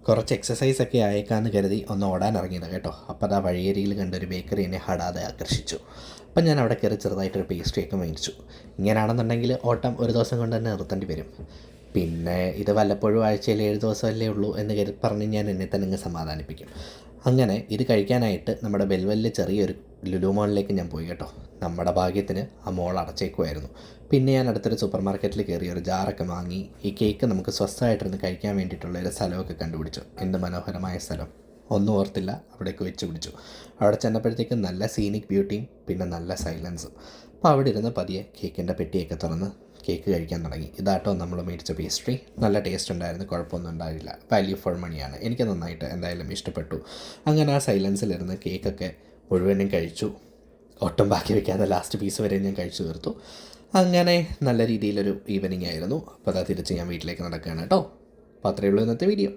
കുറച്ച് എക്സസൈസൊക്കെ ആയേക്കാന്ന് കരുതി ഒന്ന് ഓടാൻ ഇറങ്ങിയത് കേട്ടോ. അപ്പോൾ അതാ വഴിയരിയിൽ കണ്ടൊരു ബേക്കറി എന്നെ ഹടാതെ ആകർഷിച്ചു. അപ്പം ഞാൻ അവിടെ കയറി ചെറുതായിട്ടൊരു പേസ്ട്രിയൊക്കെ മേടിച്ചു. ഇങ്ങനെയാണെന്നുണ്ടെങ്കിൽ ഓട്ടം ഒരു ദിവസം കൊണ്ട് തന്നെ നിർത്തേണ്ടി വരും. പിന്നെ ഇത് വല്ലപ്പോഴും ആഴ്ചയിൽ 7 ദിവസമല്ലേ ഉള്ളൂ എന്ന് പറഞ്ഞ് ഞാൻ എന്നെ തന്നെ അങ്ങ് സമാധാനിപ്പിക്കും. അങ്ങനെ ഇത് കഴിക്കാനായിട്ട് നമ്മുടെ ബെൽവെല്ലിൽ ചെറിയൊരു ലുലു മോളിലേക്ക് ഞാൻ പോയി കേട്ടോ. നമ്മുടെ ഭാഗ്യത്തിന് ആ മോൾ അടച്ചേക്കുമായിരുന്നു. പിന്നെ ഞാൻ അടുത്തൊരു സൂപ്പർ മാർക്കറ്റിൽ കയറി ഒരു ജാറൊക്കെ വാങ്ങി ഈ കേക്ക് നമുക്ക് സ്വസ്ഥമായിട്ടിരുന്ന് കഴിക്കാൻ വേണ്ടിയിട്ടുള്ള ഒരു സ്ഥലമൊക്കെ കണ്ടുപിടിച്ചു. എന്ത് മനോഹരമായ സ്ഥലം, ഒന്നും ഓർത്തില്ല, അവിടേക്ക് വെച്ച് പിടിച്ചു. അവിടെ ചെന്നപ്പോഴത്തേക്കും നല്ല സീനിക് ബ്യൂട്ടിയും പിന്നെ നല്ല സൈലൻസും. അപ്പോൾ അവിടെ ഇരുന്ന് പതിയെ കേക്കിൻ്റെ പെട്ടിയൊക്കെ തുറന്ന് കേക്ക് കഴിക്കാൻ തുടങ്ങി. ഇതാട്ടോ നമ്മൾ മേടിച്ച പേസ്ട്രി. നല്ല ടേസ്റ്റ് ഉണ്ടായിരുന്നു, കുഴപ്പമൊന്നും ഉണ്ടായില്ല. വാല്യൂ ഫോർ മണിയാണ്. എനിക്ക് നന്നായിട്ട് എന്തായാലും ഇഷ്ടപ്പെട്ടു. അങ്ങനെ ആ സൈലൻസിലിരുന്ന് കേക്കൊക്കെ മുഴുവനും കഴിച്ചു. ഒട്ടും ബാക്കി വയ്ക്കാതെ ലാസ്റ്റ് പീസ് വരെ ഞാൻ കഴിച്ചു തീർത്തു. അങ്ങനെ നല്ല രീതിയിലൊരു ഈവനിങ് ആയിരുന്നു. അപ്പോൾ അതാ തിരിച്ച് ഞാൻ വീട്ടിലേക്ക് നടക്കുകയാണ് കേട്ടോ. അപ്പോൾ അത്രയേ ഉള്ളൂ ഇന്നത്തെ വീഡിയോ.